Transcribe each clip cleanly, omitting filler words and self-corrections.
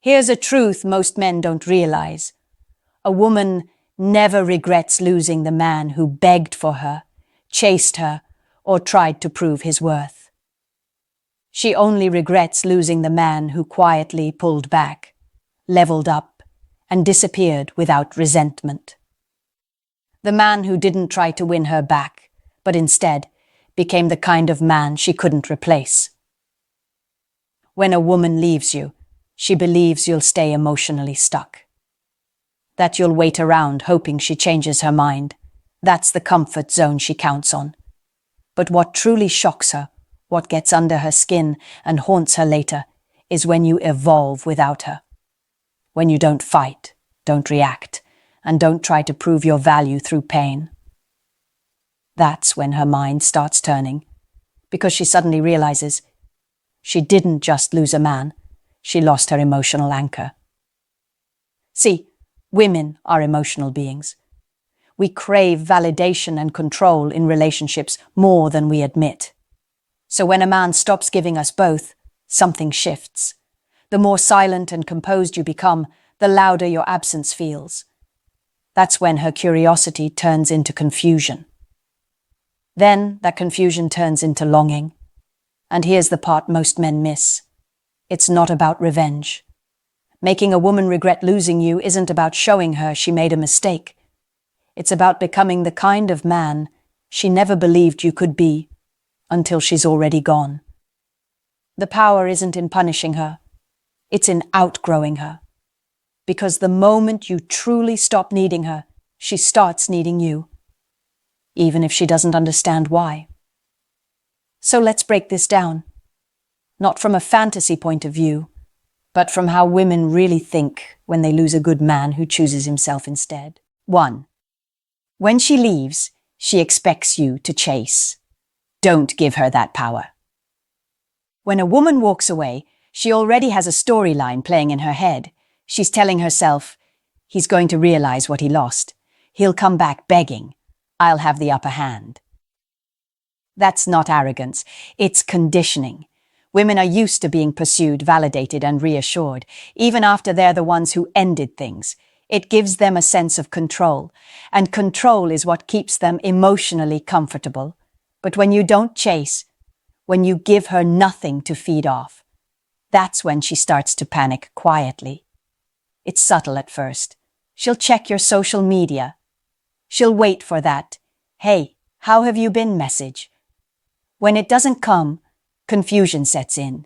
Here's a truth most men don't realize. A woman never regrets losing the man who begged for her, chased her, or tried to prove his worth. She only regrets losing the man who quietly pulled back, leveled up, and disappeared without resentment. The man who didn't try to win her back, but instead became the kind of man she couldn't replace. When a woman leaves you, she believes you'll stay emotionally stuck. That you'll wait around hoping she changes her mind. That's the comfort zone she counts on. But what truly shocks her, what gets under her skin and haunts her later, is when you evolve without her. When you don't fight, don't react, and don't try to prove your value through pain. That's when her mind starts turning, because she suddenly realizes she didn't just lose a man, she lost her emotional anchor. See, women are emotional beings. We crave validation and control in relationships more than we admit. So when a man stops giving us both, something shifts. The more silent and composed you become, the louder your absence feels. That's when her curiosity turns into confusion. Then that confusion turns into longing. And here's the part most men miss. It's not about revenge. Making a woman regret losing you isn't about showing her she made a mistake. It's about becoming the kind of man she never believed you could be until she's already gone. The power isn't in punishing her. It's in outgrowing her. Because the moment you truly stop needing her, she starts needing you, even if she doesn't understand why. So let's break this down. Not from a fantasy point of view, but from how women really think when they lose a good man who chooses himself instead. 1. When she leaves, she expects you to chase. Don't give her that power. When a woman walks away, she already has a storyline playing in her head. She's telling herself, he's going to realize what he lost. He'll come back begging. I'll have the upper hand. That's not arrogance, it's conditioning. Women are used to being pursued, validated, and reassured, even after they're the ones who ended things. It gives them a sense of control, and control is what keeps them emotionally comfortable. But when you don't chase, when you give her nothing to feed off, that's when she starts to panic quietly. It's subtle at first. She'll check your social media. She'll wait for that, "Hey, how have you been?" message. When it doesn't come, confusion sets in.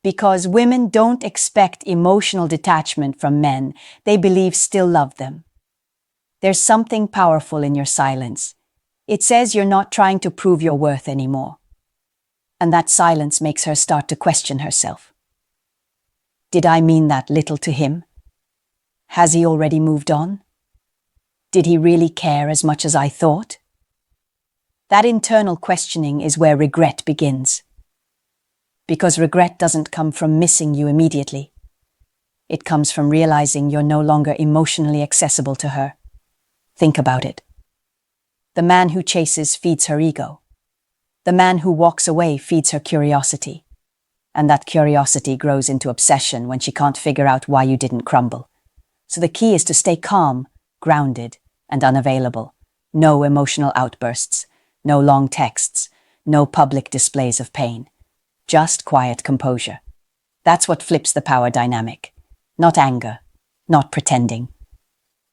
Because women don't expect emotional detachment from men they believe still love them. There's something powerful in your silence. It says you're not trying to prove your worth anymore. And that silence makes her start to question herself. Did I mean that little to him? Has he already moved on? Did he really care as much as I thought? That internal questioning is where regret begins. Because regret doesn't come from missing you immediately. It comes from realizing you're no longer emotionally accessible to her. Think about it. The man who chases feeds her ego. The man who walks away feeds her curiosity. And that curiosity grows into obsession when she can't figure out why you didn't crumble. So the key is to stay calm, grounded, and unavailable. No emotional outbursts, no long texts, no public displays of pain. Just quiet composure. That's what flips the power dynamic. Not anger, not pretending,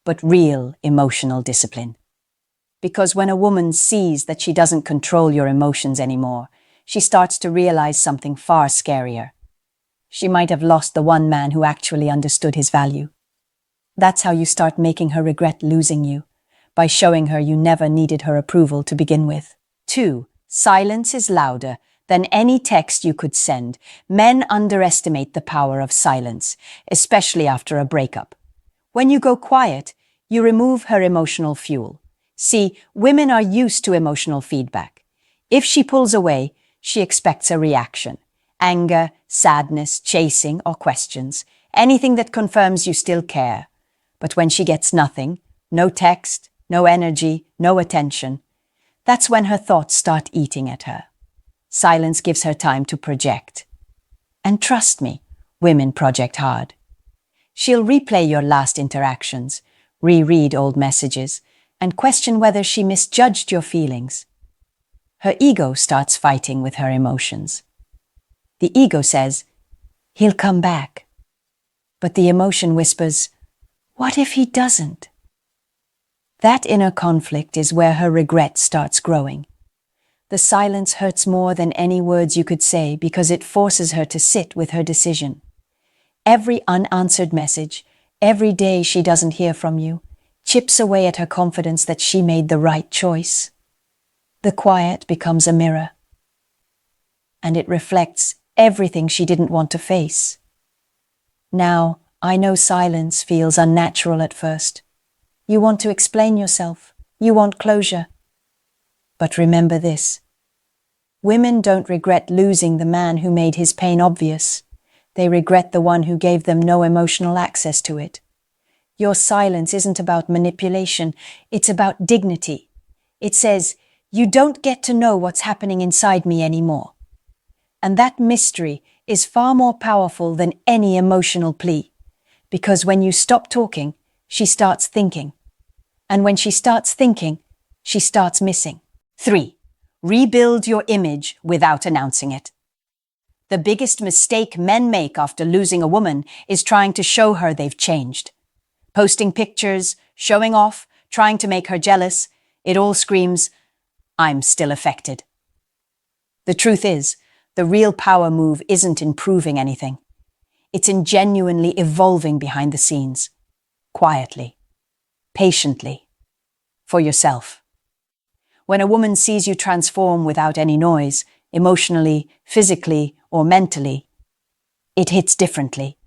but real emotional discipline. Because when a woman sees that she doesn't control your emotions anymore, she starts to realize something far scarier. She might have lost the one man who actually understood his value. That's how you start making her regret losing you, by showing her you never needed her approval to begin with. 2. Silence is louder than any text you could send. Men underestimate the power of silence, especially after a breakup. When you go quiet, you remove her emotional fuel. See, women are used to emotional feedback. If she pulls away, she expects a reaction. Anger, sadness, chasing, or questions. Anything that confirms you still care. But when she gets nothing, no text, no energy, no attention, that's when her thoughts start eating at her. Silence gives her time to project. And trust me, women project hard. She'll replay your last interactions, reread old messages, and question whether she misjudged your feelings. Her ego starts fighting with her emotions. The ego says, "He'll come back." But the emotion whispers, "What if he doesn't?" That inner conflict is where her regret starts growing. The silence hurts more than any words you could say because it forces her to sit with her decision. Every unanswered message, every day she doesn't hear from you, chips away at her confidence that she made the right choice. The quiet becomes a mirror, and it reflects everything she didn't want to face. Now, I know silence feels unnatural at first. You want to explain yourself. You want closure. But remember this. Women don't regret losing the man who made his pain obvious. They regret the one who gave them no emotional access to it. Your silence isn't about manipulation. It's about dignity. It says, "You don't get to know what's happening inside me anymore." And that mystery is far more powerful than any emotional plea. Because when you stop talking, she starts thinking. And when she starts thinking, she starts missing. 3. Rebuild your image without announcing it. The biggest mistake men make after losing a woman is trying to show her they've changed. Posting pictures, showing off, trying to make her jealous, it all screams, "I'm still affected." The truth is, the real power move isn't in proving anything. It's in genuinely evolving behind the scenes, quietly, patiently, for yourself. When a woman sees you transform without any noise, emotionally, physically, or mentally, it hits differently.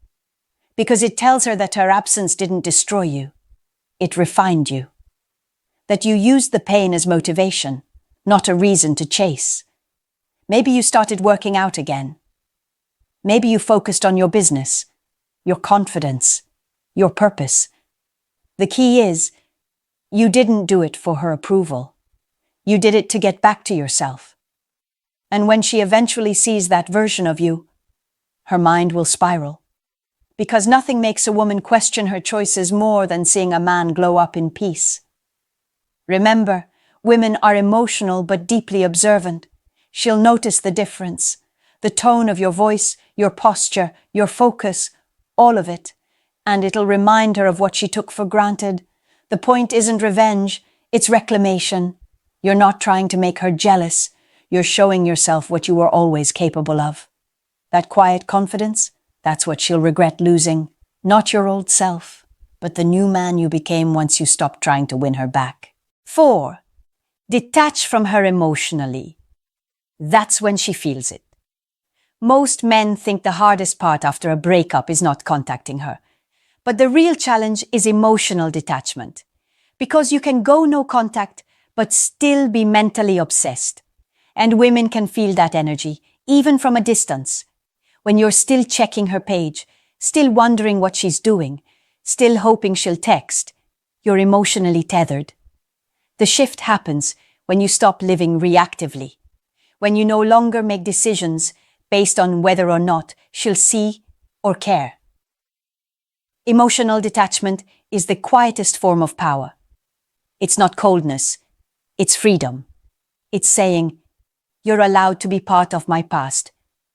Because it tells her that her absence didn't destroy you. It refined you. That you used the pain as motivation, not a reason to chase. Maybe you started working out again. Maybe you focused on your business, your confidence, your purpose. The key is, you didn't do it for her approval. You did it to get back to yourself. And when she eventually sees that version of you, her mind will spiral. Because nothing makes a woman question her choices more than seeing a man glow up in peace. Remember, women are emotional but deeply observant. She'll notice the difference, the tone of your voice, your posture, your focus, all of it. And it'll remind her of what she took for granted. The point isn't revenge, it's reclamation. You're not trying to make her jealous. You're showing yourself what you were always capable of. That quiet confidence, that's what she'll regret losing. Not your old self, but the new man you became once you stopped trying to win her back. 4. Detach from her emotionally. That's when she feels it. Most men think the hardest part after a breakup is not contacting her. But the real challenge is emotional detachment. Because you can go no contact, but still be mentally obsessed. And women can feel that energy, even from a distance. When you're still checking her page, still wondering what she's doing, still hoping she'll text, you're emotionally tethered. The shift happens when you stop living reactively. When you no longer make decisions based on whether or not she'll see or care. Emotional detachment is the quietest form of power. It's not coldness, it's freedom. It's saying, "You're allowed to be part of my past,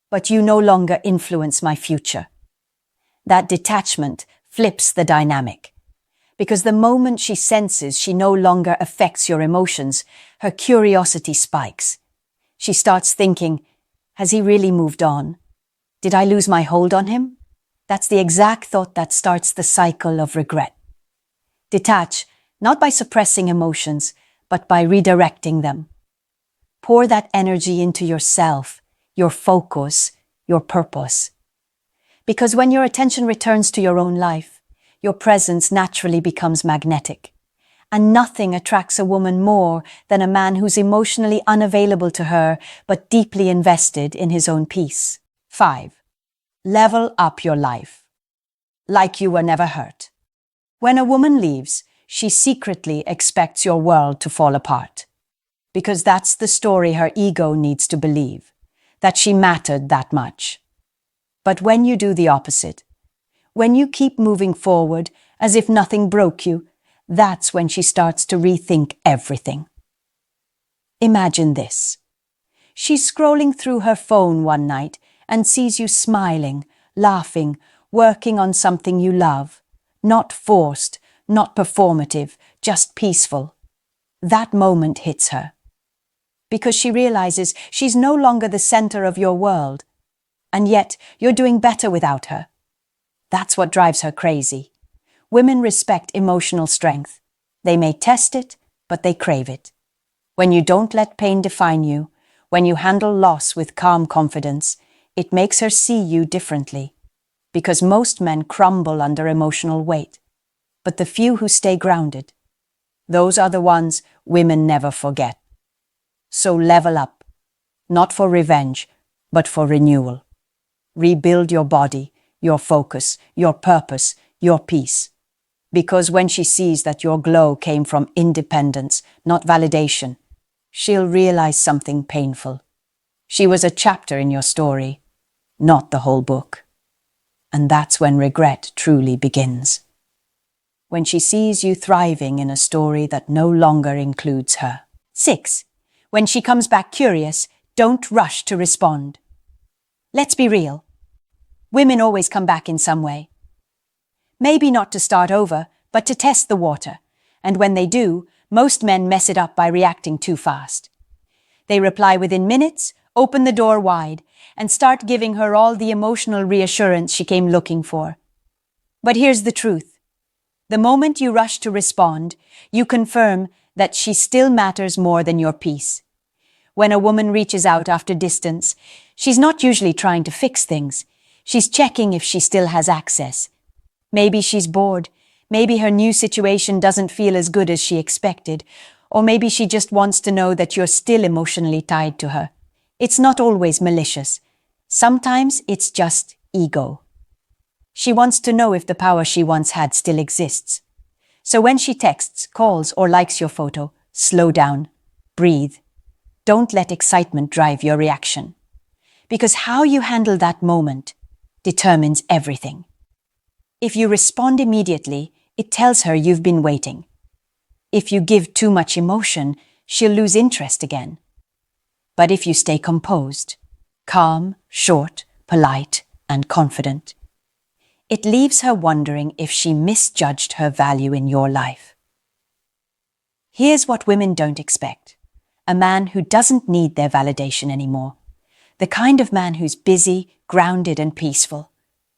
but you no longer influence my future." That detachment flips the dynamic. Because the moment she senses she no longer affects your emotions, her curiosity spikes. She starts thinking, has he really moved on? Did I lose my hold on him? That's the exact thought that starts the cycle of regret. Detach, not by suppressing emotions, but by redirecting them. Pour that energy into yourself, your focus, your purpose. Because when your attention returns to your own life, your presence naturally becomes magnetic. And nothing attracts a woman more than a man who's emotionally unavailable to her, but deeply invested in his own peace. 5. Level up your life. Like you were never hurt. When a woman leaves, she secretly expects your world to fall apart. Because that's the story her ego needs to believe, that she mattered that much. But when you do the opposite, When you keep moving forward as if nothing broke you, that's when she starts to rethink everything. Imagine this. She's scrolling through her phone one night and sees you smiling, laughing, working on something you love. Not forced, not performative, just peaceful. That moment hits her. Because she realizes she's no longer the center of your world. And yet, you're doing better without her. That's what drives her crazy. Women respect emotional strength. They may test it, but they crave it. When you don't let pain define you, when you handle loss with calm confidence, it makes her see you differently. Because most men crumble under emotional weight. But the few who stay grounded, those are the ones women never forget. So level up, not for revenge, but for renewal. Rebuild your body, your focus, your purpose, your peace. Because when she sees that your glow came from independence, not validation, she'll realize something painful. She was a chapter in your story, not the whole book. And that's when regret truly begins. When she sees you thriving in a story that no longer includes her. 6. When she comes back curious, don't rush to respond. Let's be real. Women always come back in some way. Maybe not to start over, but to test the water. And when they do, most men mess it up by reacting too fast. They reply within minutes, open the door wide, and start giving her all the emotional reassurance she came looking for. But here's the truth. The moment you rush to respond, you confirm that she still matters more than your peace. When a woman reaches out after distance, she's not usually trying to fix things. She's checking if she still has access. Maybe she's bored. Maybe her new situation doesn't feel as good as she expected. Or maybe she just wants to know that you're still emotionally tied to her. It's not always malicious. Sometimes it's just ego. She wants to know if the power she once had still exists. So when she texts, calls, or likes your photo, slow down, breathe. Don't let excitement drive your reaction. Because how you handle that moment determines everything. If you respond immediately, it tells her you've been waiting. If you give too much emotion, she'll lose interest again. But if you stay composed, calm, short, polite, and confident, it leaves her wondering if she misjudged her value in your life. Here's what women don't expect. A man who doesn't need their validation anymore. The kind of man who's busy, grounded, and peaceful.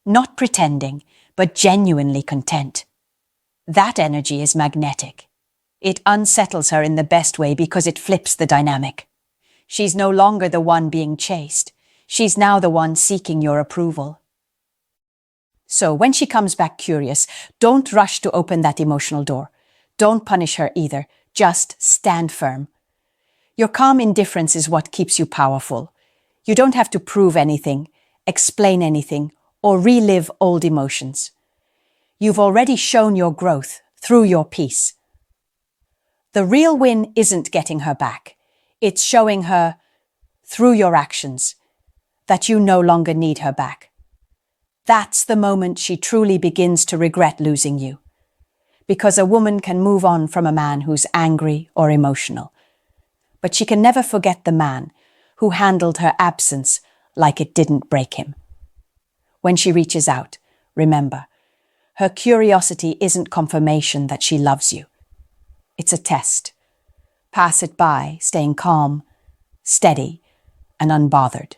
Not pretending, but genuinely content. That energy is magnetic. It unsettles her in the best way because it flips the dynamic. She's no longer the one being chased. She's now the one seeking your approval. So when she comes back curious, don't rush to open that emotional door. Don't punish her either. Just stand firm. Your calm indifference is what keeps you powerful. You don't have to prove anything, explain anything, or relive old emotions. You've already shown your growth through your peace. The real win isn't getting her back. It's showing her, through your actions, that you no longer need her back. That's the moment she truly begins to regret losing you. Because a woman can move on from a man who's angry or emotional. But she can never forget the man who handled her absence like it didn't break him. When she reaches out, remember, her curiosity isn't confirmation that she loves you. It's a test. Pass it by, staying calm, steady, and unbothered.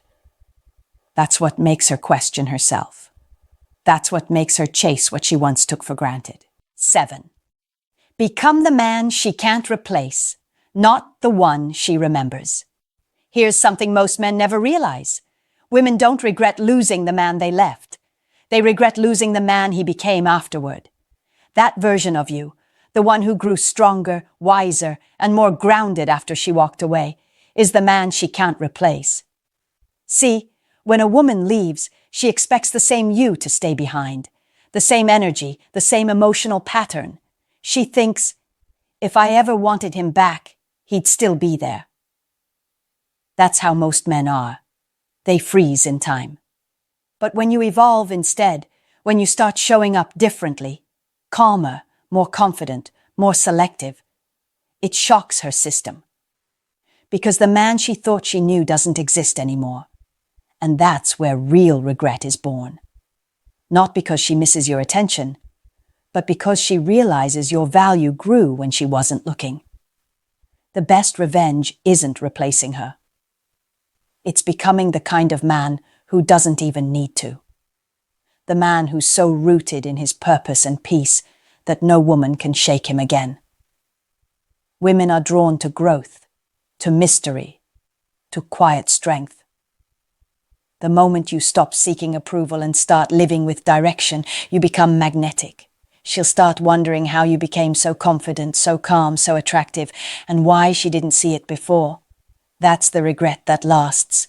That's what makes her question herself. That's what makes her chase what she once took for granted. 7. Become the man she can't replace, not the one she remembers. Here's something most men never realize. Women don't regret losing the man they left. They regret losing the man he became afterward. That version of you, the one who grew stronger, wiser, and more grounded after she walked away, is the man she can't replace. See, when a woman leaves, she expects the same you to stay behind, the same energy, the same emotional pattern. She thinks, if I ever wanted him back, he'd still be there. That's how most men are. They freeze in time. But when you evolve instead, when you start showing up differently, calmer, more confident, more selective, it shocks her system. Because the man she thought she knew doesn't exist anymore. And that's where real regret is born. Not because she misses your attention, but because she realizes your value grew when she wasn't looking. The best revenge isn't replacing her. It's becoming the kind of man who doesn't even need to. The man who's so rooted in his purpose and peace that no woman can shake him again. Women are drawn to growth, to mystery, to quiet strength. The moment you stop seeking approval and start living with direction, you become magnetic. She'll start wondering how you became so confident, so calm, so attractive, and why she didn't see it before. That's the regret that lasts.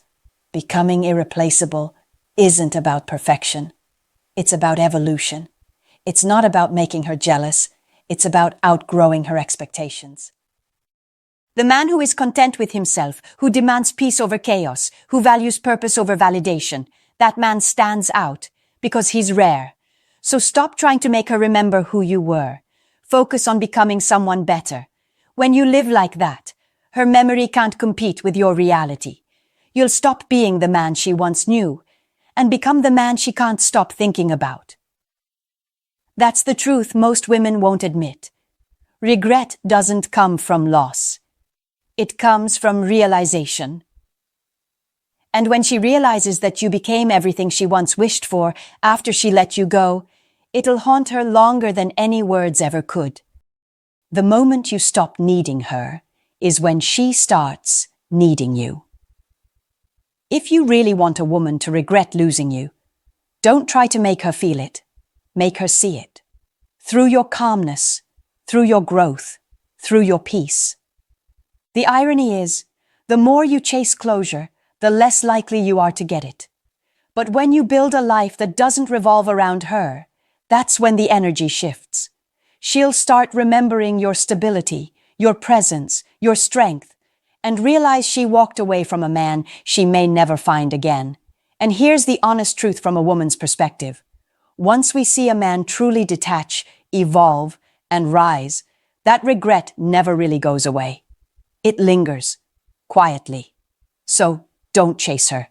Becoming irreplaceable isn't about perfection. It's about evolution. It's not about making her jealous. It's about outgrowing her expectations. The man who is content with himself, who demands peace over chaos, who values purpose over validation, that man stands out because he's rare. So stop trying to make her remember who you were. Focus on becoming someone better. When you live like that, her memory can't compete with your reality. You'll stop being the man she once knew and become the man she can't stop thinking about. That's the truth most women won't admit. Regret doesn't come from loss. It comes from realization. And when she realizes that you became everything she once wished for after she let you go, it'll haunt her longer than any words ever could. The moment you stop needing her is when she starts needing you. If you really want a woman to regret losing you, don't try to make her feel it. Make her see it. Through your calmness, through your growth, through your peace. The irony is, the more you chase closure, the less likely you are to get it. But when you build a life that doesn't revolve around her, that's when the energy shifts. She'll start remembering your stability, your presence, your strength, and realize she walked away from a man she may never find again. And here's the honest truth from a woman's perspective. Once we see a man truly detach, evolve, and rise, that regret never really goes away. It lingers, quietly. So don't chase her.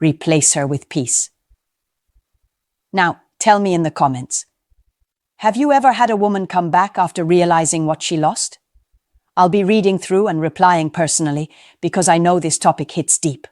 Replace her with peace. Now, tell me in the comments, have you ever had a woman come back after realizing what she lost? I'll be reading through and replying personally because I know this topic hits deep.